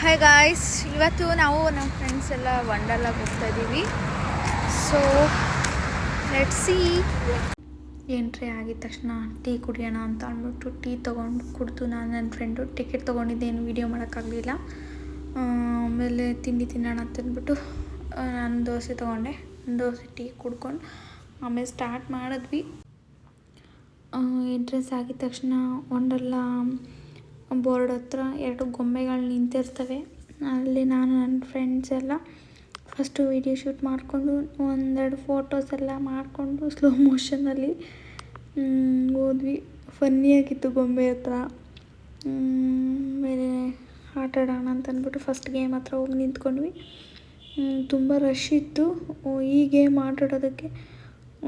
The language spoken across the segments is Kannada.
ಹಾಯ್ ಗಾಯ್ಸ್, ಇವತ್ತು ನಾವು ನಮ್ಮ ಫ್ರೆಂಡ್ಸ್ ಎಲ್ಲ ವಂಡರ್ಲಾಗೆ ಹೋಗ್ತಾ ಇದ್ದೀವಿ. So let's see. ಎಂಟ್ರಿ ಆಗಿದ ತಕ್ಷಣ ಟೀ ಕುಡಿಯೋಣ ಅಂತ ಅಂದ್ಬಿಟ್ಟು ಟೀ ತೊಗೊಂಡು ಕುಡಿದು ನಾನು ನನ್ನ ಫ್ರೆಂಡು ಟಿಕೆಟ್ ತೊಗೊಂಡಿದ್ದೇನು ವೀಡಿಯೋ ಮಾಡೋಕ್ಕಾಗಲಿಲ್ಲ. ಆಮೇಲೆ ತಿಂಡಿ ತಿನ್ನೋಣ ಅಂತಂದ್ಬಿಟ್ಟು ನಾನು ದೋಸೆ ತೊಗೊಂಡೆ. ದೋಸೆ ಟೀ ಕುಡ್ಕೊಂಡು ಆಮೇಲೆ ಸ್ಟಾರ್ಟ್ ಮಾಡಿದ್ವಿ. ಎಂಟ್ರೆನ್ಸ್ ಆಗಿದ ತಕ್ಷಣ ವಂಡರ್ಲಾ ಬೋರ್ಡ್ ಹತ್ರ 2 ಗೊಂಬೆಗಳು ನಿಂತಿರ್ತವೆ. ಅಲ್ಲಿ ನಾನು ನನ್ನ ಫ್ರೆಂಡ್ಸ್ ಎಲ್ಲ ಫಸ್ಟು ವೀಡಿಯೋ ಶೂಟ್ ಮಾಡಿಕೊಂಡು 1-2 ಫೋಟೋಸ್ ಎಲ್ಲ ಮಾಡಿಕೊಂಡು ಸ್ಲೋ ಮೋಷನಲ್ಲಿ ಹೋದ್ವಿ. ಫನ್ನಿಯಾಗಿತ್ತು ಗೊಂಬೆ ಹತ್ರ. ಆಮೇಲೆ ಆಟ ಆಡೋಣ ಅಂತಂದ್ಬಿಟ್ಟು ಫಸ್ಟ್ ಗೇಮ್ ಹತ್ರ ಹೋಗಿ ನಿಂತ್ಕೊಂಡ್ವಿ. ತುಂಬ ರಶ್ ಇತ್ತು. ಈ ಗೇಮ್ ಆಟಾಡೋದಕ್ಕೆ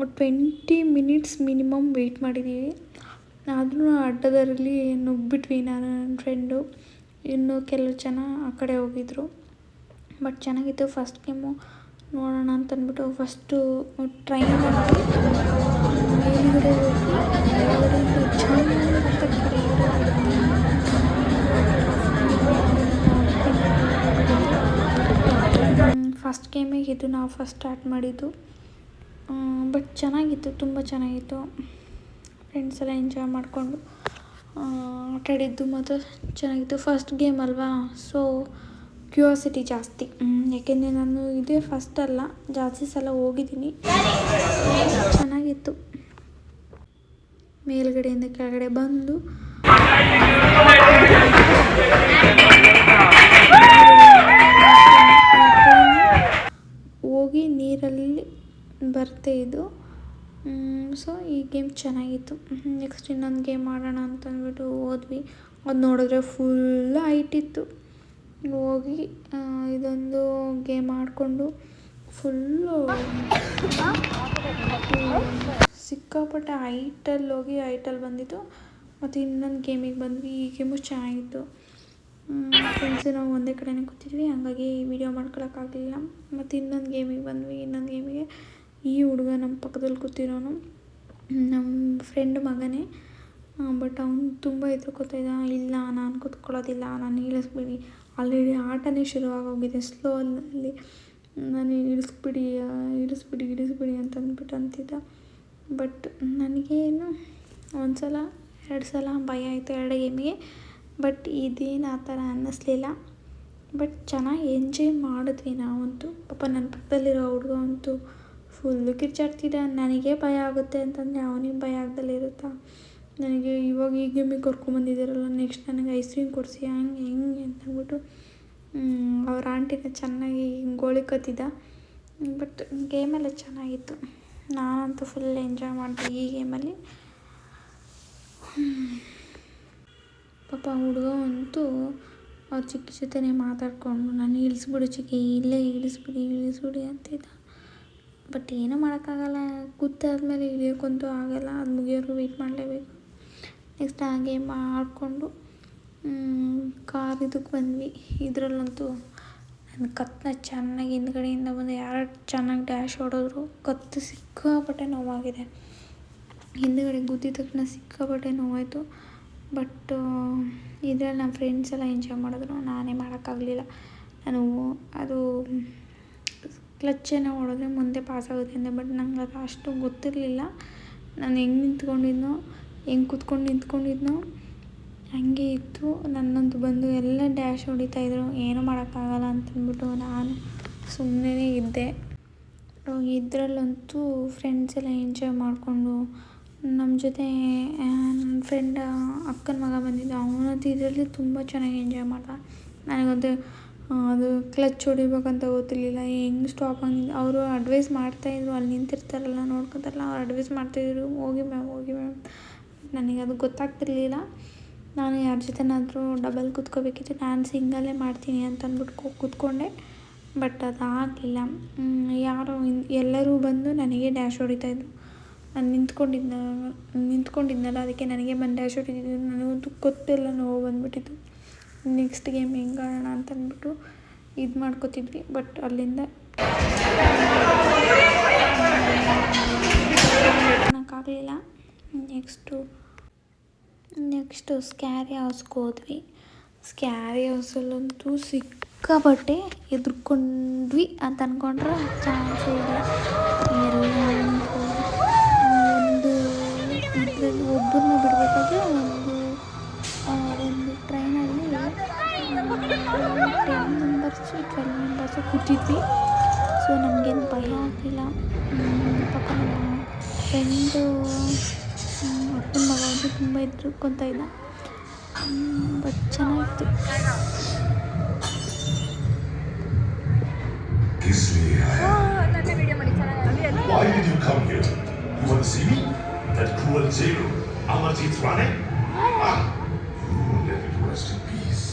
20 ಮಿನಿಟ್ಸ್ ಮಿನಿಮಮ್ ವೆಯ್ಟ್ ಮಾಡಿದ್ದೀವಿ. ಆದ್ರೂ ಅಡ್ಡದರಲ್ಲಿ ನುಗ್ಗಿಬಿಟ್ವಿ ನಾನು ನನ್ನ ಫ್ರೆಂಡು. ಇನ್ನೂ ಕೆಲವು ಜನ ಆ ಕಡೆ ಹೋಗಿದ್ರು. ಬಟ್ ಚೆನ್ನಾಗಿತ್ತು. ಫಸ್ಟ್ ಗೇಮು ನೋಡೋಣ ಅಂತಂದ್ಬಿಟ್ಟು ಫಸ್ಟು ಟ್ರೈನ್ ಮೇಲುಗಡೆ ಹೋಗಿ ಫಸ್ಟ್ ಗೇಮಿಗೆ ಇದು ನಾವು ಫಸ್ಟ್ ಸ್ಟಾರ್ಟ್ ಮಾಡಿದ್ದು. ಬಟ್ ಚೆನ್ನಾಗಿತ್ತು, ತುಂಬ ಚೆನ್ನಾಗಿತ್ತು. ಫ್ರೆಂಡ್ಸ್ ಎಲ್ಲ ಎಂಜಾಯ್ ಮಾಡಿಕೊಂಡು ಆಟ ಆಡಿದ್ದು ಮಾತ್ರ ಚೆನ್ನಾಗಿತ್ತು. ಫಸ್ಟ್ ಗೇಮ್ ಅಲ್ವಾ, ಸೊ ಕ್ಯೂರಿಯಾಸಿಟಿ ಜಾಸ್ತಿ. ಯಾಕೆಂದರೆ ನಾನು ಇದೇ ಫಸ್ಟ್ ಅಲ್ಲ, ಜಾಸ್ತಿ ಸಲ ಹೋಗಿದ್ದೀನಿ. ಚೆನ್ನಾಗಿತ್ತು. ಮೇಲ್ಗಡೆಯಿಂದ ಕೆಳಗಡೆ ಬಂದು ಹೋಗಿ ನೀರಲ್ಲಿ ಬರುತ್ತೆ ಇದು. ಸೊ ಈ ಗೇಮ್ ಚೆನ್ನಾಗಿತ್ತು. ನೆಕ್ಸ್ಟ್ ಇನ್ನೊಂದು ಗೇಮ್ ಆಡೋಣ ಅಂತಂದ್ಬಿಟ್ಟು ಹೋದ್ವಿ. ಅದು ನೋಡಿದ್ರೆ ಫುಲ್ ಹೈಟ್ ಇತ್ತು. ಹೋಗಿ ಇದೊಂದು ಗೇಮ್ ಆಡಿಕೊಂಡು ಫುಲ್ಲು ಸಿಕ್ಕಾಪಟ್ಟೆ ಹೈಟಲ್ಲಿ ಹೋಗಿ ಹೈಟಲ್ಲಿ ಬಂದಿತ್ತು. ಮತ್ತು ಇನ್ನೊಂದು ಗೇಮಿಗೆ ಬಂದ್ವಿ. ಈ ಗೇಮು ಚೆನ್ನಾಗಿತ್ತು. ಫ್ರೆಂಡ್ಸು ನಾವು ಒಂದೇ ಕಡೆನೇ ಕೂತಿದ್ವಿ, ಹಾಗಾಗಿ ವೀಡಿಯೋ ಮಾಡ್ಕೊಳಕ್ಕಾಗಲಿಲ್ಲ. ಮತ್ತು ಇನ್ನೊಂದು ಗೇಮಿಗೆ ಬಂದ್ವಿ. ಇನ್ನೊಂದು ಗೇಮಿಗೆ ಈ ಹುಡುಗ ನಮ್ಮ ಪಕ್ಕದಲ್ಲಿ ಕೂತಿರೋನು ನಮ್ಮ ಫ್ರೆಂಡ್ ಮಗನೇ. ಬಟ್ ಅವನು ತುಂಬ ಹೆದರ್ಕೋತಿದ್ದ. ಇಲ್ಲ, ನಾನು ಕೂತ್ಕೊಳ್ಳೋದಿಲ್ಲ, ನಾನು ಇಳಿಸ್ಬಿಡಿ. ಆಲ್ರೆಡಿ ಆಟನೇ ಶುರುವಾಗೋಗಿದೆ ಸ್ಲೋಲ್ಲಿ. ನಾನು ಇಳಿಸ್ಬಿಡಿ ಇಳಿಸ್ಬಿಡಿ ಇಳಿಸ್ಬಿಡಿ ಅಂತ ಅಂದ್ಬಿಟ್ಟು ಅಂತಿದ್ದ. ಬಟ್ ನನಗೇನು 1 ಸಲ 2 ಸಲ ಭಯ ಆಯಿತು 2 ಗೇಮಿಗೆ. ಬಟ್ ಇದೇನು ಆ ಥರ ಅನ್ನಿಸ್ಲಿಲ್ಲ. ಬಟ್ ಚೆನ್ನಾಗಿ ಎಂಜಾಯ್ ಮಾಡಿದ್ವಿ ನಾವಂತೂ. ಪಾಪ ನನ್ನ ಪಕ್ಕದಲ್ಲಿರೋ ಹುಡುಗ ಅಂತೂ ಫುಲ್ಲು ಕಿರ್ಚಾಡ್ತಿದ್ದ. ನನಗೆ ಭಯ ಆಗುತ್ತೆ ಅಂತಂದರೆ ಅವನಿಗೆ ಭಯ ಆಗ್ದಲ್ಲಿರುತ್ತಾ. ನನಗೆ ಇವಾಗ ಈ ಗೇಮಿಗೆ ಕರ್ಕೊಂಬಂದಿದ್ದಾರಲ್ಲ, ನೆಕ್ಸ್ಟ್ ನನಗೆ ಐಸ್ ಕ್ರೀಮ್ ಕೊಡಿಸಿ ಹಂಗೆ ಹೆಂಗೆ ಅಂತಂದ್ಬಿಟ್ಟು ಅವ್ರ ಆಂಟಿನ ಚೆನ್ನಾಗಿ ಗೋಳಿಕತ್ತಿದ್ದ. ಬಟ್ ಗೇಮೆಲ್ಲ ಚೆನ್ನಾಗಿತ್ತು. ನಾನಂತೂ ಫುಲ್ ಎಂಜಾಯ್ ಮಾಡಿದೆ ಈ ಗೇಮಲ್ಲಿ. ಪಾಪ ಹುಡುಗ ಅಂತೂ ಅವ್ರ ಚಿಕ್ಕಿ ಜೊತೆನೇ ಮಾತಾಡಿಕೊಂಡು ನಾನು ಇಳಿಸ್ಬಿಡು ಚಿಕ್ಕಿ, ಇಲ್ಲೇ ಇಳಿಸ್ಬಿಡಿ ಅಂತಿದ್ದ. ಬಟ್ ಏನೂ ಮಾಡೋಕ್ಕಾಗಲ್ಲ, ಕೂತಾದ್ಮೇಲೆ ಇಳಿಯೋಕ್ಕಂತೂ ಆಗಲ್ಲ. ಅದು ಮುಗಿಯೋರ್ಗು ವೆಯ್ಟ್ ಮಾಡಲೇಬೇಕು. ನೆಕ್ಸ್ಟ್ ಆ ಗೇಮ್ ಆಡಿಕೊಂಡು ಕಾರ್ ಇದಕ್ಕೆ ಬಂದ್ವಿ. ಇದರಲ್ಲಂತೂ ನನ್ನ ಕತ್ತನ್ನ ಚೆನ್ನಾಗಿ ಹಿಂದ್ಗಡೆಯಿಂದ ಬಂದು ಯಾರು ಚೆನ್ನಾಗಿ ಡ್ಯಾಶ್ ಹೊಡೆದ್ರು. ಕತ್ತು ಸಿಕ್ಕಾಪಟ್ಟೆ ನೋವಾಗಿದೆ. ಹಿಂದ್ಗಡೆ ಗುದ್ದಿದ ತಕ್ಷಣ ಸಿಕ್ಕಾಪಟ್ಟೆ ನೋವಾಯಿತು. ಬಟ್ ಇದರಲ್ಲಿ ನಮ್ಮ ಫ್ರೆಂಡ್ಸ್ ಎಲ್ಲ ಎಂಜಾಯ್ ಮಾಡಿದ್ರು, ನಾನೇ ಮಾಡೋಕ್ಕಾಗಲಿಲ್ಲ. ನಾನು ಅದು ಕ್ಲಚ್ಚನ್ನು ಹೊಡೆದ್ರೆ ಮುಂದೆ ಪಾಸಾಗುತ್ತೆ ಅಂದೆ. ಬಟ್ ನಂಗೆ ಅದು ಅಷ್ಟು ಗೊತ್ತಿರಲಿಲ್ಲ. ನಾನು ಹೆಂಗೆ ನಿಂತ್ಕೊಂಡಿದ್ನೋ, ಹೆಂಗೆ ಕೂತ್ಕೊಂಡು ನಿಂತ್ಕೊಂಡಿದ್ನೋ ಹಂಗೆ ಇತ್ತು. ನನ್ನಂತೂ ಬಂದು ಎಲ್ಲ ಡ್ಯಾಶ್ ಹೊಡಿತಾಯಿದ್ರು. ಏನೂ ಮಾಡೋಕ್ಕಾಗಲ್ಲ ಅಂತಂದ್ಬಿಟ್ಟು ನಾನು ಸುಮ್ಮನೆ ಇದ್ದೆ. ಇದರಲ್ಲಂತೂ ಫ್ರೆಂಡ್ಸ್ ಎಲ್ಲ ಎಂಜಾಯ್ ಮಾಡಿಕೊಂಡು ನಮ್ಮ ಜೊತೆ ನನ್ನ ಫ್ರೆಂಡ್ ಅಕ್ಕನ ಮಗ ಬಂದಿದ್ದ. ಅವನಂತೂ ಇದರಲ್ಲಿ ತುಂಬ ಚೆನ್ನಾಗಿ ಎಂಜಾಯ್ ಮಾಡ್ದ. ನನಗಂತೂ ಅದು ಕ್ಲಚ್ ಹೊಡಿಬೇಕಂತ ಗೊತ್ತಿರಲಿಲ್ಲ, ಹೆಂಗೆ ಸ್ಟಾಪ್ ಆಗಿದ್ದು. ಅವರು ಅಡ್ವೈಸ್ ಮಾಡ್ತಾಯಿದ್ರು, ಅಲ್ಲಿ ನಿಂತಿರ್ತಾರಲ್ಲ ನೋಡ್ಕೊತಾರಲ್ಲ, ಅವ್ರು ಅಡ್ವೈಸ್ ಮಾಡ್ತಾಯಿದ್ರು ಹೋಗಿ ಮ್ಯಾಮ್. ನನಗೆ ಅದು ಗೊತ್ತಾಗ್ತಿರ್ಲಿಲ್ಲ. ನಾನು ಯಾರ ಜೊತೆನಾದರೂ ಡಬಲ್ ಕೂತ್ಕೋಬೇಕಿತ್ತು. ನಾನು ಸಿಂಗಲ್ಲೇ ಮಾಡ್ತೀನಿ ಅಂತ ಅಂದ್ಬಿಟ್ಟು ಕೂತ್ಕೊಂಡೆ. ಬಟ್ ಅದು ಆಗಲಿಲ್ಲ. ಯಾರೋ ಎಲ್ಲರೂ ಬಂದು ನನಗೆ ಡ್ಯಾಶ್ ಹೊಡಿತಾಯಿದ್ರು. ನಾನು ನಿಂತ್ಕೊಂಡಿದ್ನಲ್ಲ, ಅದಕ್ಕೆ ನನಗೆ ಬಂದು ಡ್ಯಾಶ್ ಹೊಡಿತಿದ್ದು. ನನಗಂತೂ ಗೊತ್ತಿಲ್ಲ, ನೋವು ಬಂದುಬಿಟ್ಟಿತ್ತು. ನೆಕ್ಸ್ಟ್ ಗೇಮ್ ಹೆಂಗೆ ಆಡೋಣ ಅಂತಂದ್ಬಿಟ್ಟು ಇದು ಮಾಡ್ಕೋತಿದ್ವಿ. ಬಟ್ ಅಲ್ಲಿಂದ ಮಾಡೋಕ್ಕಾಗಲಿಲ್ಲ. ನೆಕ್ಸ್ಟು ಸ್ಕ್ಯಾರಿ ಹೌಸ್ಗೆ ಹೋದ್ವಿ. ಸ್ಕ್ಯಾರಿ ಹೌಸಲ್ಲಂತೂ ಸಿಕ್ಕಾಪಟ್ಟೆ ಎದ್ರುಕೊಂಡ್ವಿ ಅಂತ ಅಂದ್ಕೊಂಡ್ರೆ ಚಾನ್ಸೇ ಇಲ್ಲ. ಎಲ್ಲ ಒಂದು ಇದರಲ್ಲಿ ಒಬ್ಬರನ್ನ ಬಿಡಬೇಕಾದ್ರೆ ಒಂದು ಟ್ರೈನಲ್ಲಿ 10 ಮೆಂಬರ್ಸು 12 ಮೆಂಬರ್ಸು ಕೂತಿದ್ವಿ. ಸೊ ನಮಗೇನು ಭಯ ಆಗಲಿಲ್ಲ. ಪಾಪ ನಮ್ಮ ಫ್ರೆಂಡು ಅಪ್ಪನ ಮಗ ಒಂದು ತುಂಬ ಎದ್ರುಕೊಂತ ಇದ್ದ. ಬಟ್ ಚೆನ್ನಾಗಿತ್ತು. Why did you come here? You want to see me? That cruel jailer, Amarjit Rane? Ah, you let it rest in peace.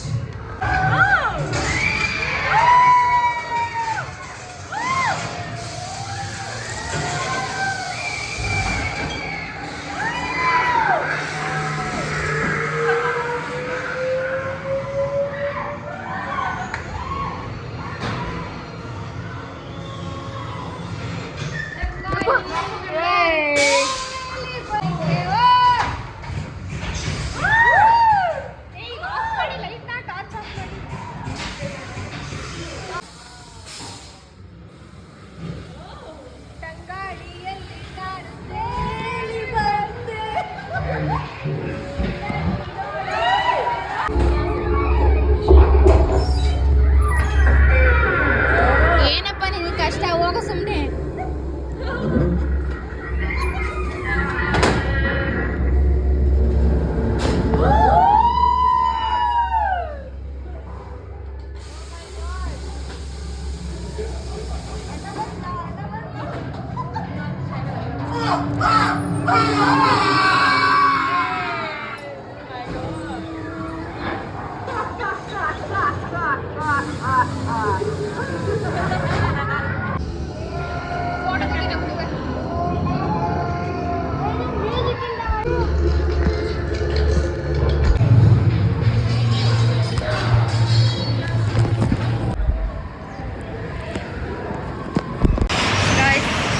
ಏನಪ್ಪ ನಿನಗೆ ಕಷ್ಟ, ಹೋಗ ಸುಮ್ಮನೆ.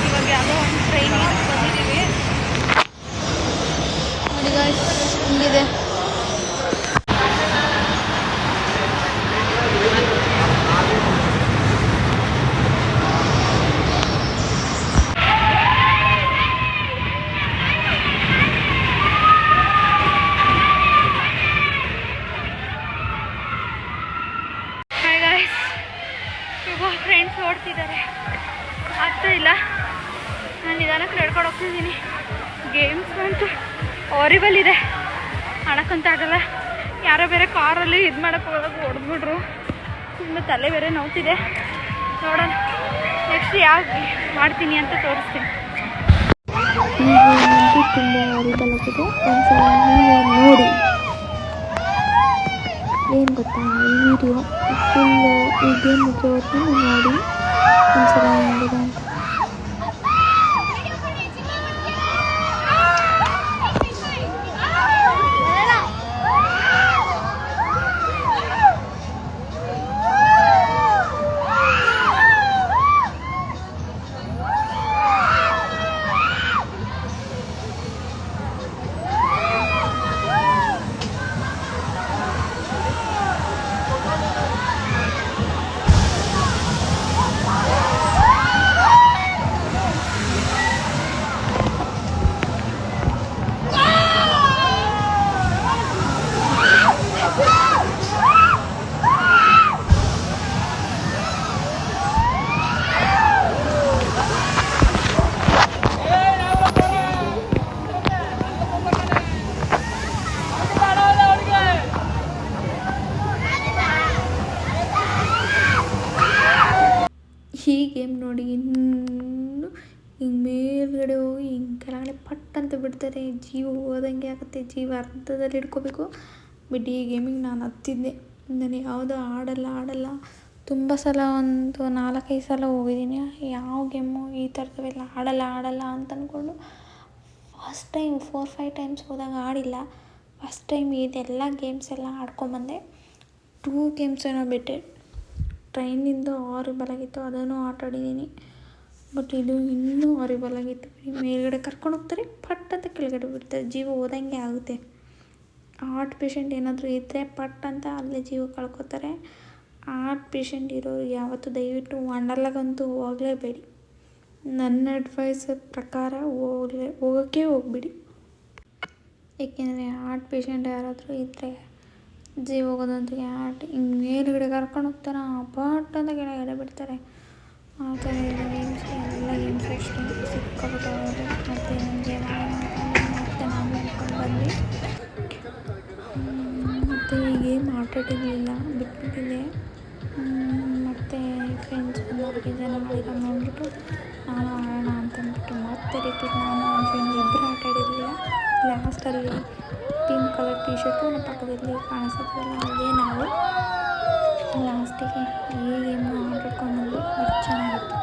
ಇವಾಗ ಯಾವುದೋ ಒಂದು ಟ್ರೈನಿಗೆ ಬಂದಿದ್ದೀವಿ ನೋಡಿ ಗಾಯ್ಸ್, ಹಿಂಗಿದೆ. ಹಾಯ್ ಗಾಯ್ಸ್, ಇವಾಗ ಫ್ರೆಂಡ್ಸ್ ಓಡ್ತಿದ್ದಾರೆ, ಆಗ್ತಾ ಇಲ್ಲ. ನಾನು ನಿಧಾನಕ್ಕೆ ನಡ್ಕೊಂಡು ಹೋಗ್ತಿದ್ದೀನಿ. ಗೇಮ್ಸ್ ಅಂತೂ ಹಾರಿಬಲ್ ಇದೆ, ಆಡೋಕ್ಕಂತ ಆಗಲ್ಲ. ಯಾರೋ ಬೇರೆ ಕಾರಲ್ಲಿ ಇದು ಮಾಡೋಕ್ಕೆ ಹೋಗೋಕೆ ಹೊಡೆದ್ಬಿಟ್ರು. ತುಂಬ ತಲೆ ಬೇರೆ ನೋವ್ತಿದೆ. ನೋಡೋಣ ನೆಕ್ಸ್ಟ್ ಯಾವ ಮಾಡ್ತೀನಿ ಅಂತ ತೋರಿಸ್ತೀನಿ. ಈ ಗೇಮ್ ಅಂತೂ ತುಂಬ ಹಾರಿಬಲ್ ಆಗಿದೆ, ಒಂದ್ಸಲ ನೀವು ನೋಡಿ. ಏನು ಗೊತ್ತಾ, ಈ ವಿಡಿಯೋ ಫುಲ್ಲು ಈ ಗೇಮ್ ಮುಗಿಯೋವರೆಗೂ ನೋಡಿ ಒಂದ್ಸಲ ಹೆಂಗಿದೆ ಅಂತ. ಈ ಗೇಮ್ ನೋಡಿ, ಇನ್ನು ಹಿಂಗೆ ಮೇಲ್ಗಡೆ ಹೋಗಿ ಹಿಂಗೆ ಕೆಳಗಡೆ ಪಟ್ ಅಂತ ಬಿಡ್ತಾರೆ. ಜೀವ ಹೋದಂಗೆ ಆಗುತ್ತೆ, ಜೀವ ಅರ್ಧದಲ್ಲಿ ಹಿಡ್ಕೋಬೇಕು. ಬಟ್ ಈ ಗೇಮಿಗೆ ನಾನು ಹತ್ತಿದ್ದೆ. ನಾನು ಯಾವುದೂ ಆಡಲ್ಲ. ತುಂಬ ಸಲ ಒಂದು 4-5 ಸಲ ಹೋಗಿದ್ದೀನಿ. ಯಾವ ಗೇಮು ಈ ಥರದವೆಲ್ಲ ಆಡಲ್ಲ ಅಂತ ಅಂದ್ಕೊಂಡು ಫಸ್ಟ್ ಟೈಮ್ 4-5 ಟೈಮ್ಸ್ ಹೋದಾಗ ಆಡಿಲ್ಲ. ಫಸ್ಟ್ ಟೈಮ್ ಇದೆಲ್ಲ ಗೇಮ್ಸ್ ಎಲ್ಲ ಆಡ್ಕೊಂಬಂದೆ. 2 ಗೇಮ್ಸ್ ಏನೋ ಬಿಟ್ಟೆ. ಟ್ರೈನಿಂದ ಹಾರಿಬಲ್ ಆಗಿತ್ತು, ಅದನ್ನು ಆಟ ಆಡಿದ್ದೀನಿ. ಬಟ್ ಇದು ಇನ್ನೂ ಹಾರಿಬಲ್ ಆಗಿತ್ತು. ಮೇಲ್ಗಡೆ ಕರ್ಕೊಂಡು ಹೋಗ್ತಾರೆ, ಪಟ್ ಅಂತ ಕೆಳಗಡೆ ಬಿಡ್ತಾರೆ, ಜೀವ ಹೋದಂಗೆ ಆಗುತ್ತೆ. ಹಾರ್ಟ್ ಪೇಷಂಟ್ ಏನಾದರೂ ಇದ್ದರೆ ಪಟ್ ಅಂತ ಅಲ್ಲೇ ಜೀವ ಕಳ್ಕೊತಾರೆ. ಹಾರ್ಟ್ ಪೇಷಂಟ್ ಇರೋರು ಯಾವತ್ತೂ ದಯವಿಟ್ಟು ವಂಡರ್ಲಾಗಂತೂ ಹೋಗಲೇಬೇಡಿ. ನನ್ನ ಅಡ್ವೈಸ್ ಪ್ರಕಾರ ಹೋಗೋಕ್ಕೆ ಹೋಗ್ಬಿಡಿ. ಏಕೆಂದರೆ ಹಾರ್ಟ್ ಪೇಷಂಟ್ ಯಾರಾದರೂ ಇದ್ದರೆ ಜೀವ ಹೋಗೋದಂತೂ ಹಾರ್ಟ್ ಹಿಂಗೆ ಮೇಲುಗಡೆ ಕರ್ಕೊಂಡು ಹೋಗ್ತಾರೆ, ಪಟ್ ಅಂತ ಕೆಳಗಡೆ ಬಿಡ್ತಾರೆ. ಆ ಥರ ಎಲ್ಲ ಗೇಮ್ಸ್ ಅಷ್ಟೇ ಸಿಕ್ಕಾಪಟ್ಟೆ ಆಗೋದು. ಮತ್ತು ನನಗೆ ಮತ್ತೆ ನಾವು ಹೇಳ್ಕೊಂಡು ಬಂದ್ವಿ. ಮತ್ತು ಈ ಗೇಮ್ ಆಟಾಡಿರಲಿಲ್ಲ, ಬಿಟ್ಬಿಟ್ಟಿದ್ದೆ. ಮತ್ತು ಫ್ರೆಂಡ್ಸ್ ಒಂದು 4 ಜನ ಮಾಡಿರೋ ನೋಡ್ಬಿಟ್ಟು ನಾನು ಆಡೋಣ ಅಂತಂದ್ಬಿಟ್ಟು ಮತ್ತೆ ರಿಪೀಟ್ ನಾನು ನನ್ನ ಫ್ರೆಂಡ್ ಇಬ್ಬರು ಆಟಾಡಿರಲಿಲ್ಲ. ಲಾಸ್ಟಲ್ಲಿ ಪಿಂಕ್ ಕಲರ್ ಟಿ ಶರ್ಟು ನಮ್ಮ ಪಕ್ಕದಲ್ಲಿ ಕಾಣಿಸುತ್ತಲ್ಲ ಅದೇ ನಾವು ಲಾಸ್ಟಿಗೆ ಈ ಗೇಮ್ನ ಆಟಾಡ್ಕೊಂಡ್ಬಂದ್ವಿ. ಬಟ್ ಚೆನ್ನಾಗಿತ್ತು.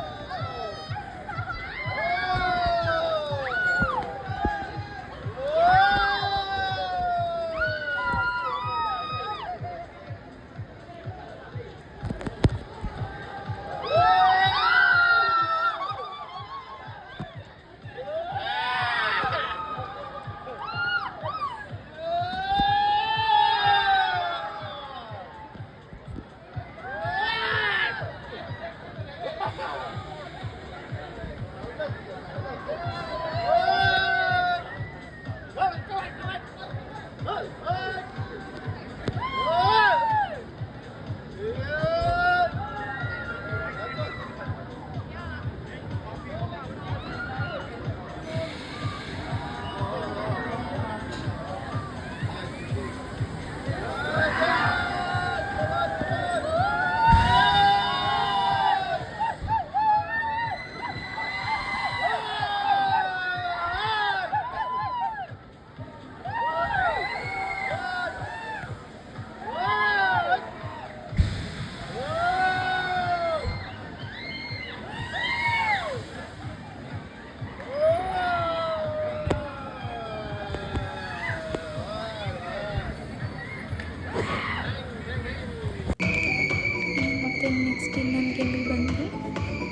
ಮತ್ತು ನೆಕ್ಸ್ಟ್ ಇನ್ನೊಂದು ಗೇಮಿಗೆ ಬಂದ್ವಿ.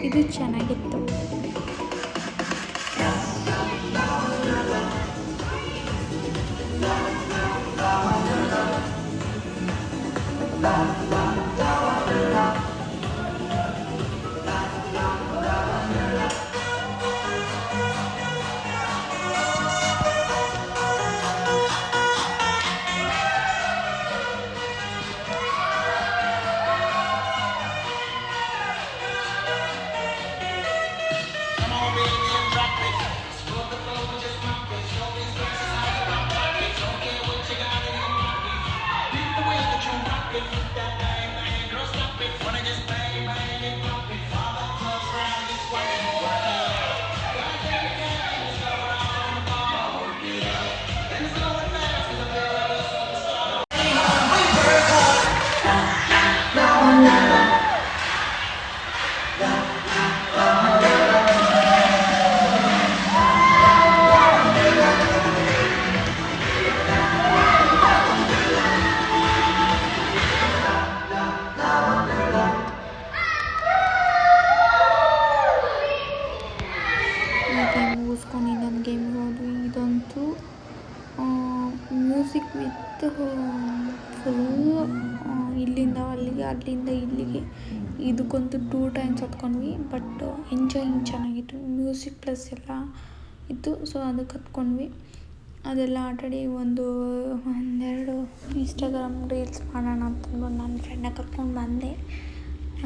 ಇದು ಚೆನ್ನಾಗಿತ್ತು. ಮುಗಿಸ್ಕೊಂಡು ಇನ್ನೊಂದು ಗೇಮಿಗೆ ಹೋದ್ವಿ. ಇದಂತೂ ಮ್ಯೂಸಿಕ್ ವಿತ್ ಫುಲ್ಲು ಇಲ್ಲಿಂದ ಅಲ್ಲಿಗೆ ಅಲ್ಲಿಂದ ಇಲ್ಲಿಗೆ ಇದಕ್ಕಂತೂ 2 ಟೈಮ್ಸ್ ಹತ್ಕೊಂಡ್ವಿ. ಬಟ್ ಎಂಜಾಯಿಂಗ್ ಚೆನ್ನಾಗಿತ್ತು. ಮ್ಯೂಸಿಕ್ ಪ್ಲಸ್ ಎಲ್ಲ ಇತ್ತು. ಸೊ ಅದಕ್ಕೆ ಹತ್ಕೊಂಡ್ವಿ. ಅದೆಲ್ಲ ಆಟಾಡಿ ಒಂದೆರಡು ಇನ್ಸ್ಟಾಗ್ರಾಮ್ ರೀಲ್ಸ್ ಮಾಡೋಣ ಅಂತಂದ್ಬಿಟ್ಟು ನನ್ನ ಫ್ರೆಂಡ್ನ ಕರ್ಕೊಂಡು ಬಂದೆ.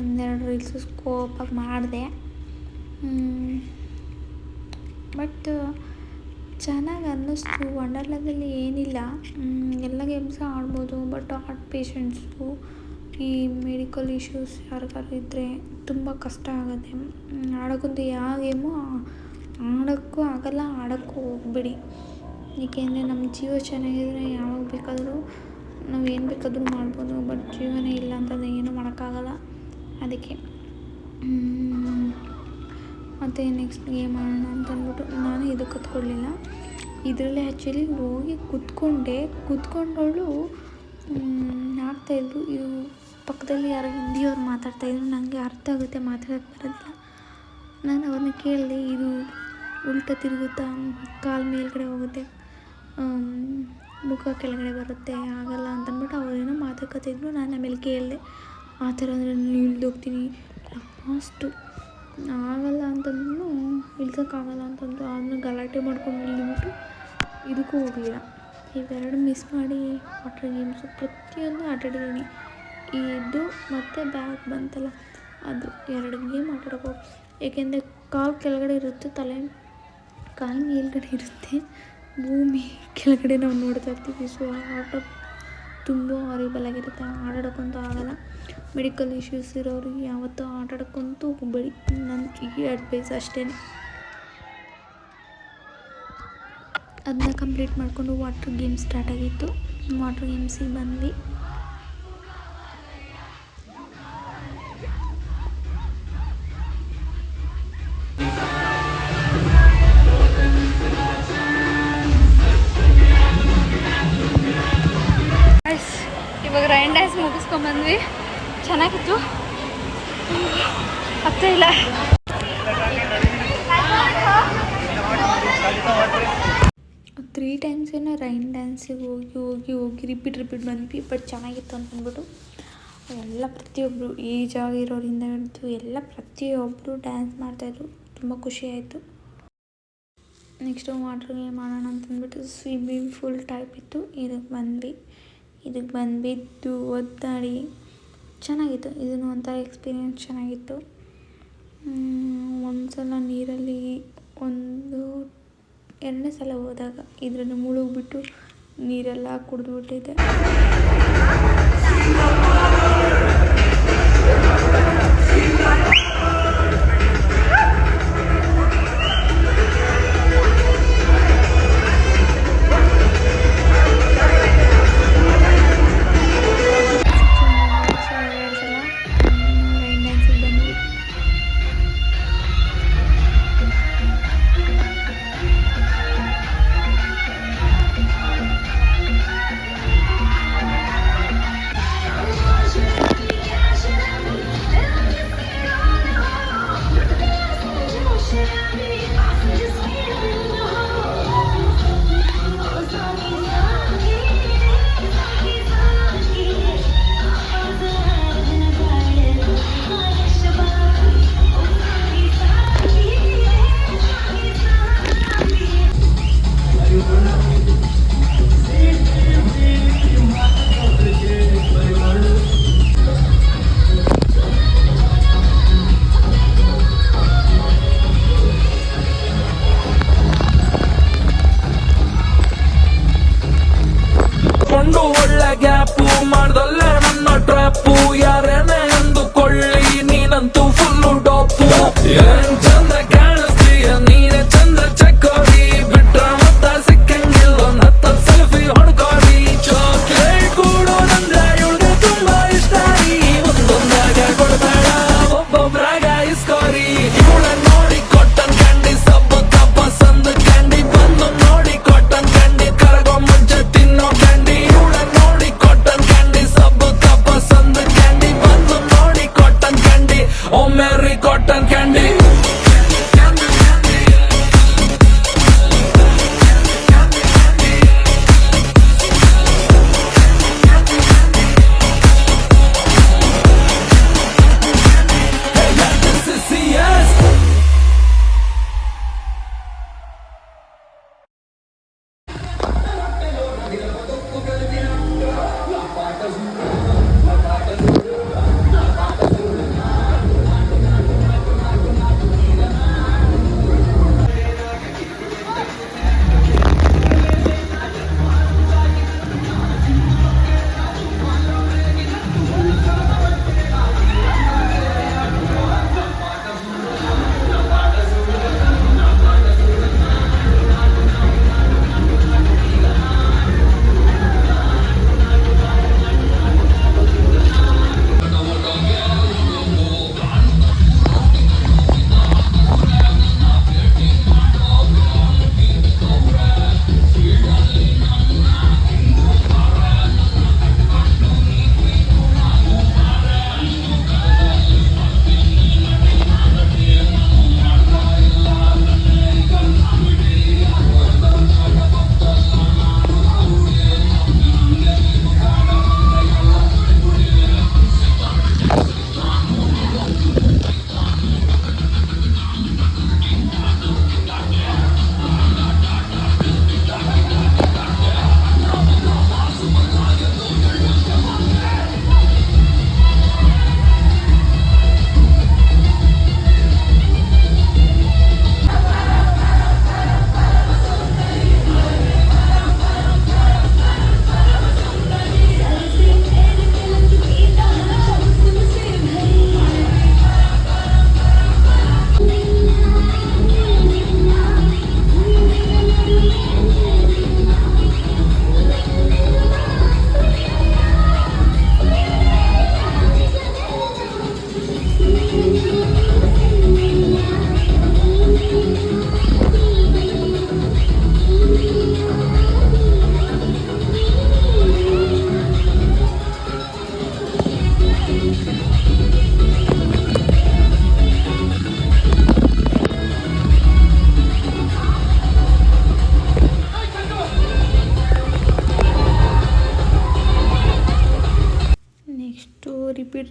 ಒಂದೆರಡು ರೀಲ್ಸು ಸ್ಕೋಪಾಗಿ ಮಾಡಿದೆ. ಬಟ್ ಚೆನ್ನಾಗಿ ಅನ್ನಿಸ್ತು. ವಂಡರ್ಲಾದಲ್ಲಿ ಏನಿಲ್ಲ, ಎಲ್ಲ ಗೇಮ್ಸು ಆಡ್ಬೋದು. ಬಟ್ ಹಾರ್ಟ್ ಪೇಷಂಟ್ಸು, ಈ ಮೆಡಿಕಲ್ ಇಶ್ಯೂಸ್ ಯಾರಿಗಾರು ಇದ್ದರೆ ತುಂಬ ಕಷ್ಟ ಆಗುತ್ತೆ. ಆಡೋಕ್ಕಂತೂ ಯಾವ ಗೇಮು ಆಡೋಕ್ಕೂ ಆಗಲ್ಲ, ಆಡೋಕ್ಕೂ ಹೋಗ್ಬೇಡಿ. ಏಕೆಂದರೆ ನಮ್ಮ ಜೀವ ಚೆನ್ನಾಗಿದ್ರೆ ಯಾವಾಗ ಬೇಕಾದರೂ ನಾವು ಏನು ಬೇಕಾದರೂ ಮಾಡ್ಬೋದು. ಬಟ್ ಜೀವನೇ ಇಲ್ಲ ಅಂತಂದರೆ ಏನೂ ಮಾಡೋಕ್ಕಾಗಲ್ಲ. ಅದಕ್ಕೆ ಮತ್ತು ನೆಕ್ಸ್ಟ್ ಗೇಮ್ ಆಡೋಣ ಅಂತಂದ್ಬಿಟ್ಟು ನಾನು ಇದಕ್ಕೆ ಕತ್ಕೊಡ್ಲಿಲ್ಲ. ಇದರಲ್ಲೇ ಆ್ಯಕ್ಚುಲಿ ಹೋಗಿ ಕುತ್ಕೊಂಡವಳು ಆಗ್ತಾಯಿದ್ರು. ಇವು ಪಕ್ಕದಲ್ಲಿ ಯಾರೋ ಹಿಂದಿಯವ್ರು ಮಾತಾಡ್ತಾಯಿದ್ರು. ನನಗೆ ಅರ್ಥ ಆಗುತ್ತೆ, ಮಾತಾಡೋಕ್ಕೆ ಬರೋದಿಲ್ಲ. ನಾನು ಅವ್ರನ್ನ ಕೇಳಿದೆ, ಇದು ಉಲ್ಟಾ ತಿರುಗುತ್ತಾ, ಕಾಲು ಮೇಲ್ಗಡೆ ಹೋಗುತ್ತೆ, ಮುಖ ಕೆಳಗಡೆ ಬರುತ್ತೆ ಆಗಲ್ಲ ಅಂತಂದ್ಬಿಟ್ಟು ಅವರೇನೋ ಮಾತುಕತೆ ನಾನು ಆಮೇಲೆ ಕೇಳಿದೆ ಆ ಥರ ಅಂದರೆ ನಾನು ಇಳ್ದೋಗ್ತೀನಿ ಲಾಸ್ಟು ಆಗಲ್ಲ ಅಂತಂದ್ರೂ ಇಳ್ಸೋಕ್ಕಾಗಲ್ಲ ಅಂತಂದು ಆಮೇಲೆ ಗಲಾಟೆ ಮಾಡ್ಕೊಂಡು ಇಳಿದ್ಬಿಟ್ಟು ಇದಕ್ಕೂ ಹೋಗಲಿಲ್ಲ. ಇವೆರಡು ಮಿಸ್ ಮಾಡಿ ವಾಟರ್ ಗೇಮ್ಸು ಪ್ರತಿಯೊಂದು ಆಟಾಡಿದ್ದೀನಿ. ಇದು ಮತ್ತು ಬ್ಯಾಗ್ ಬಂತಲ್ಲ ಅದು 2 ಗೇಮ್ ಆಟಾಡೋಕೆ ಹೋಗಿ, ಏಕೆಂದರೆ ಕಾಲು ಕೆಳಗಡೆ ಇರುತ್ತೆ, ಕಾಲು ಮೇಲ್ಗಡೆ ಇರುತ್ತೆ, ಭೂಮಿ ಕೆಳಗಡೆ ನಾವು ನೋಡ್ತಾ ಇರ್ತೀವಿ. ಸೊ ಆಟ ತುಂಬ ಹಾರಿಬಲ್ ಆಗಿರುತ್ತೆ, ಆಟಾಡೋಕ್ಕಂತೂ ಆಗಲ್ಲ. ಮೆಡಿಕಲ್ ಇಶ್ಯೂಸ್ ಇರೋರಿಗೆ ಯಾವತ್ತೂ ಆಟಾಡೋಕ್ಕಂತೂ ಹೋಗಬೇಡಿ, ನನ್ನ ಈ ಅಡ್ವೈಸ್ ಅಷ್ಟೇ. ಅದನ್ನ ಕಂಪ್ಲೀಟ್ ಮಾಡಿಕೊಂಡು ವಾಟರ್ ಗೇಮ್ ಸ್ಟಾರ್ಟ್ ಆಗಿತ್ತು. ವಾಟರ್ ಗೇಮ್ಸಿಗೆ ಬಂದ್ವಿ. ಇವಾಗ ರೈನ್ ಡ್ಯಾನ್ಸ್ ಮುಗಿಸ್ಕೊಂಡ್ಬಂದ್ವಿ, ಚೆನ್ನಾಗಿತ್ತು. ಅಷ್ಟೇ ಇಲ್ಲ 3 times ಏನೋ ರೈನ್ ಡ್ಯಾನ್ಸಿಗೆ ಹೋಗಿ ರಿಪೀಟ್ ಬಂದ್ವಿ. ಬಟ್ ಚೆನ್ನಾಗಿತ್ತು ಅಂತಂದ್ಬಿಟ್ಟು ಎಲ್ಲ ಪ್ರತಿಯೊಬ್ಬರು ಏಜ್ ಆಗಿರೋರಿಂದ ಹಿಡಿದು ಎಲ್ಲ ಪ್ರತಿಯೊಬ್ಬರು ಡ್ಯಾನ್ಸ್ ಮಾಡ್ತಾಯಿದ್ರು. ತುಂಬ ಖುಷಿಯಾಯಿತು. ನೆಕ್ಸ್ಟು ವಾಟರ್ ಗೇಮ್ ಮಾಡೋಣ ಅಂತಂದ್ಬಿಟ್ಟು ಸ್ವಿಮ್ಮಿಂಗ್ ಫೂಲ್ ಟೈಪ್ ಇತ್ತು. ಇದಕ್ಕೆ ಬಂದುಬಿದ್ದು ಒದ್ದಾಡಿ ಚೆನ್ನಾಗಿತ್ತು. ಇದನ್ನು ಒಂಥರ ಎಕ್ಸ್ಪೀರಿಯೆನ್ಸ್ ಚೆನ್ನಾಗಿತ್ತು. ಒಂದು ಸಲ ನೀರಲ್ಲಿ 2ನೇ ಸಲ ಹೋದಾಗ ಇದರಲ್ಲಿ ಮುಳುಗ್ಬಿಟ್ಟು ನೀರೆಲ್ಲ ಕುಡಿದ್ಬಿಟ್ಟಿದ್ದೆ.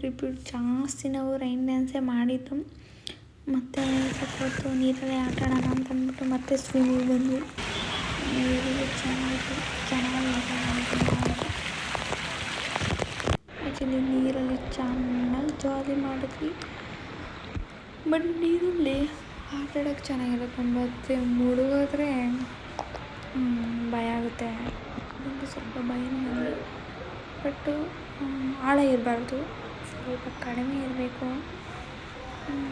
ರಿಪೀಟ್ ಜಾಸ್ತಿ ನಾವು ರೈನ್ ಡ್ಯಾನ್ಸೇ ಮಾಡಿದ್ದು. ಮತ್ತು ಸ್ವಲ್ಪ ಹೊತ್ತು ನೀರಲ್ಲೇ ಆಟ ಆಡೋಣ ಅಂತ ಅಂದ್ಬಿಟ್ಟು ಮತ್ತೆ ಸ್ವಿಮ್ಮಿಂಗ್ ಬಂದ್ವಿ. ನೀರಲ್ಲಿ ಚೆನ್ನಾಗಿ ಆಟ ಆಡಿದ್ವಿ. ಆ್ಯಕ್ಚುಲಿ ನೀರಲ್ಲಿ ಚೆನ್ನಾಗಿ ಜಾಲಿ ಮಾಡಿದ್ವಿ. ಬಟ್ ನೀರಲ್ಲಿ ಆಟ ಆಡೋಕ್ಕೆ ಚೆನ್ನಾಗಿರುತ್ತೆ, ಮತ್ತು ಮುಳುಗಿದ್ರೆ ಭಯ ಆಗುತ್ತೆ. ನನಗೆ ಸ್ವಲ್ಪ ಭಯನೂ ಇದೆ. ಬಟ್ಟು ಆಳ ಇರಬಾರ್ದು, ಸ್ವಲ್ಪ ಕಡಿಮೆ ಇರಬೇಕು.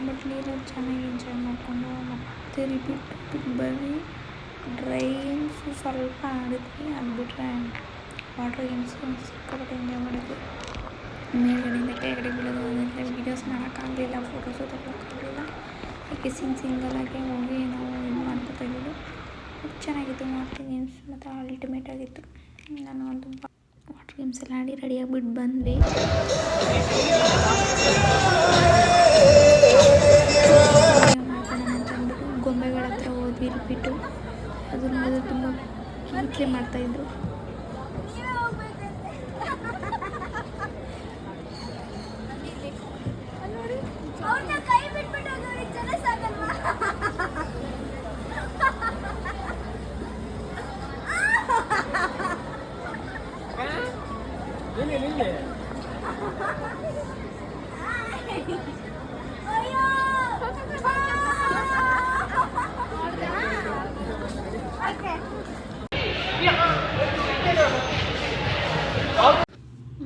ಬಟ್ ನೀರಲ್ಲಿ ಚೆನ್ನಾಗಿ ಎಂಜಾಯ್ ಮಾಡಿಕೊಂಡು ಮತ್ತೆ ರಿಪೀಟ್ ಬರೀ ಡ್ರೈ ಗೇಮ್ಸು ಸ್ವಲ್ಪ ಆಡಿದ್ವಿ. ಅದು ಬಿಟ್ಟರೆ ವಾಟರ್ ಗೇಮ್ಸು ಸಿಕ್ಕಾಪಟ್ಟೆ ಎಂಜಾಯ್ ಮಾಡಿದ್ವಿ. ಮೇಲ್ಗಡೆಯಿಂದ ಕೆಳಗಡೆ ಬೀಳೋದು ಅದೆಲ್ಲ ವೀಡಿಯೋಸ್ ಮಾಡೋಕ್ಕಾಗಲಿಲ್ಲ, ಫೋಟೋಸು ತಗೊಳಕ್ಕಾಗಲಿಲ್ಲ. ಯಾಕೆ ಸಿಂಗಲಾಗೆ ಹೋಗಿ ನಾವು ಇದು ಮಾಡ್ಕೊತಾ ಇದ್ದಿದ್ದು. ಚೆನ್ನಾಗಿತ್ತು ವಾಟರ್ ಗೇಮ್ಸ್, ಮತ್ತು ಅಲ್ಟಿಮೇಟ್ ಆಗಿತ್ತು. ನಾನು ಒಂದು ವಾಟರ್ ಗೇಮ್ಸ್ ಎಲ್ಲ ಆಡಿ ರೆಡಿಯಾಗಿಬಿಟ್ಟು ಬಂದ್ವಿ. ಮಾಡ್ಕೊಳ್ಳೋಣ ಅಂತ ಅಂದ್ಬಿಟ್ಟು ಗೊಂಬೆಗಳ ಹತ್ರ ಹೋದ್ವಿ ರಿಪೀಟು. ಅದು ನೋಡಿದ್ರೆ ತುಂಬ ಕ್ಯೂಟ್ಲಿ ಮಾಡ್ತಾಯಿದ್ರು.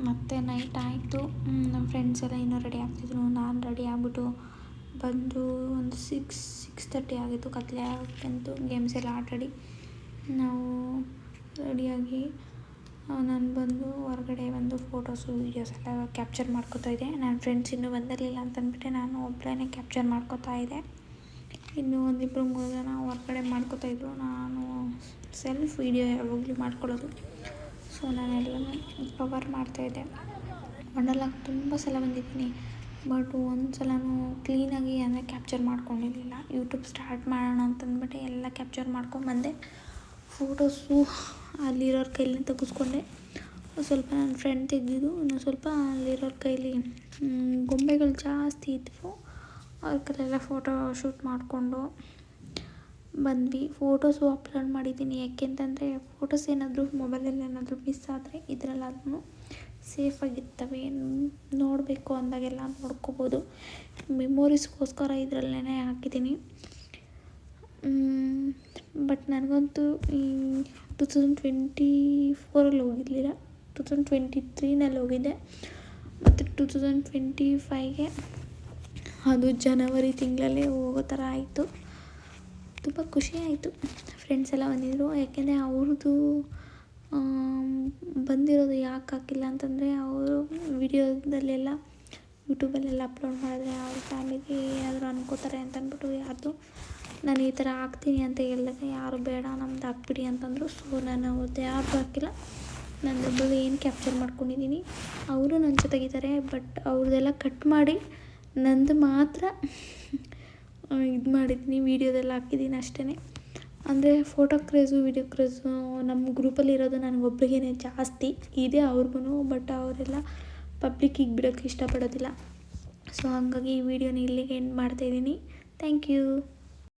ಮತ್ತು ನೈಟ್ ಆಯಿತು. ನಮ್ಮ ಫ್ರೆಂಡ್ಸ್ ಎಲ್ಲ ಇನ್ನೂ ರೆಡಿ ಆಗ್ತಿದ್ರು. ನಾನು ರೆಡಿ ಆಗಿಬಿಟ್ಟು ಬಂದು ಒಂದು 6:30 ಆಗಿತ್ತು. ಕತ್ಲೆ ಆಗಂತು ಗೇಮ್ಸ್ ಎಲ್ಲ ಆಟಾಡಿ ನಾವು ರೆಡಿಯಾಗಿ ನಾನು ಬಂದು ಹೊರಗಡೆ ಬಂದು ಫೋಟೋಸು ವೀಡಿಯೋಸ್ ಎಲ್ಲ ಕ್ಯಾಪ್ಚರ್ ಮಾಡ್ಕೋತಾ ಇದ್ದೆ. ನನ್ನ ಫ್ರೆಂಡ್ಸ್ ಇನ್ನೂ ಬಂದಿರಲಿಲ್ಲ ಅಂತಂದ್ಬಿಟ್ಟು ನಾನು ಒಬ್ಬಳೇ ಕ್ಯಾಪ್ಚರ್ ಮಾಡ್ಕೋತಾ ಇದ್ದೆ. ಇನ್ನೂ 1-2-3 ಜನ ಹೊರಗಡೆ ಮಾಡ್ಕೋತಾಯಿದ್ರು. ನಾನು ಸೆಲ್ಫ್ ವೀಡಿಯೋ ಯಾವಾಗಲೂ ಮಾಡ್ಕೊಳ್ಳೋದು, ಸೊ ನಾನೆಲ್ಲನೂ ಕವರ್ ಮಾಡ್ತಾಯಿದ್ದೆ. ವಂಡರ್ಲಾಗೆ ತುಂಬ ಸಲ ಬಂದಿದ್ದೀನಿ, ಬಟ್ ಒಂದು ಸಲನೂ ಕ್ಲೀನಾಗಿ ಅಂದರೆ ಕ್ಯಾಪ್ಚರ್ ಮಾಡ್ಕೊಂಡಿರಲಿಲ್ಲ. ಯೂಟ್ಯೂಬ್ ಸ್ಟಾರ್ಟ್ ಮಾಡೋಣ ಅಂತಂದ್ಬಿಟ್ಟು ಎಲ್ಲ ಕ್ಯಾಪ್ಚರ್ ಮಾಡ್ಕೊಂಡ್ಬಂದೆ. ಫೋಟೋಸು ಅಲ್ಲಿರೋರ ಕೈಲಿ ತೆಗೆಸ್ಕೊಂಡೆ. ಸ್ವಲ್ಪ ನನ್ನ ಫ್ರೆಂಡ್ ತೆಗೆದಿದ್ದು, ಇನ್ನು ಸ್ವಲ್ಪ ಅಲ್ಲಿರೋರ ಕೈಲಿ ಗೊಂಬೆಗಳು ಜಾಸ್ತಿ ಇದ್ವು, ಅವ್ರ ಕೈಲೆಲ್ಲ ಫೋಟೋ ಶೂಟ್ ಮಾಡಿಕೊಂಡು ಬಂದ್ವಿ. ಫೋಟೋಸು ಅಪ್ಲೋಡ್ ಮಾಡಿದ್ದೀನಿ. ಯಾಕೆಂತಂದರೆ ಫೋಟೋಸ್ ಏನಾದರೂ ಮೊಬೈಲಲ್ಲಿ ಏನಾದರೂ ಮಿಸ್ ಆದರೆ ಇದರಲ್ಲಾದ್ರೂ ಸೇಫಾಗಿರ್ತವೆ, ನೋಡಬೇಕು ಅಂದಾಗೆಲ್ಲ ನೋಡ್ಕೋಬೋದು. ಮೆಮೊರೀಸ್ಗೋಸ್ಕರ ಇದರಲ್ಲೇ ಹಾಕಿದ್ದೀನಿ. ಬಟ್ ನನಗಂತೂ ಈ 2024 ಹೋಗಿರಲಿಲ್ಲ, 2023 ಹೋಗಿದ್ದೆ. ಮತ್ತು 2025 ಅದು ಜನವರಿ ತಿಂಗಳಲ್ಲೇ ಹೋಗೋ ಥರ ಆಯಿತು. ತುಂಬ ಖುಷಿ ಆಯಿತು. ಫ್ರೆಂಡ್ಸ್ ಎಲ್ಲ ಬಂದಿದ್ದರು. ಯಾಕೆಂದರೆ ಅವ್ರದ್ದು ಬಂದಿರೋದು ಯಾಕೆ ಹಾಕಿಲ್ಲ ಅಂತಂದರೆ, ಅವರು ವಿಡಿಯೋದಲ್ಲೆಲ್ಲ ಯೂಟ್ಯೂಬಲ್ಲೆಲ್ಲ ಅಪ್ಲೋಡ್ ಮಾಡಿದ್ರೆ ಅವ್ರ ಫ್ಯಾಮಿಲಿ ಏನಾದರೂ ಅನ್ಕೋತಾರೆ ಅಂತಂದ್ಬಿಟ್ಟು ಯಾರ್ದು ನಾನು ಈ ಥರ ಹಾಕ್ತೀನಿ ಅಂತ ಹೇಳಿದಾಗ ಯಾರು ಬೇಡ ನಮ್ದು ಹಾಕ್ಬಿಡಿ ಅಂತಂದರು. ಸೊ ನಾನು ಅವ್ರದ್ದು ಯಾರ್ದು ಹಾಕಿಲ್ಲ, ನಂದೊಬ್ಬಳು ಏನು ಕ್ಯಾಪ್ಚರ್ ಮಾಡ್ಕೊಂಡಿದ್ದೀನಿ. ಅವರು ನನ್ನ ಜೊತೆಗಿದ್ದಾರೆ, ಬಟ್ ಅವ್ರದ್ದೆಲ್ಲ ಕಟ್ ಮಾಡಿ ನಂದು ಮಾತ್ರ ಇದು ಮಾಡಿದ್ದೀನಿ, ವೀಡಿಯೋದೆಲ್ಲ ಹಾಕಿದ್ದೀನಿ ಅಷ್ಟೇ. ಅಂದರೆ ಫೋಟೋ ಕ್ರೇಜು ವೀಡಿಯೋ ಕ್ರೇಜು ನಮ್ಮ ಗ್ರೂಪಲ್ಲಿ ಇರೋದು ನನಗೊಬ್ಳಿಗೇ ಜಾಸ್ತಿ ಇದೆ ಅವ್ರಿಗೂ. ಬಟ್ ಅವರೆಲ್ಲ ಪಬ್ಲಿಕ್ಕಿಗೆ ಬಿಡೋಕ್ಕೆ ಇಷ್ಟಪಡೋದಿಲ್ಲ. ಸೊ ಹಾಗಾಗಿ ಈ ವಿಡಿಯೋನ ಇಲ್ಲಿಗೆ ಎಂಡ್ ಮಾಡ್ತಾಯಿದ್ದೀನಿ. Thank you.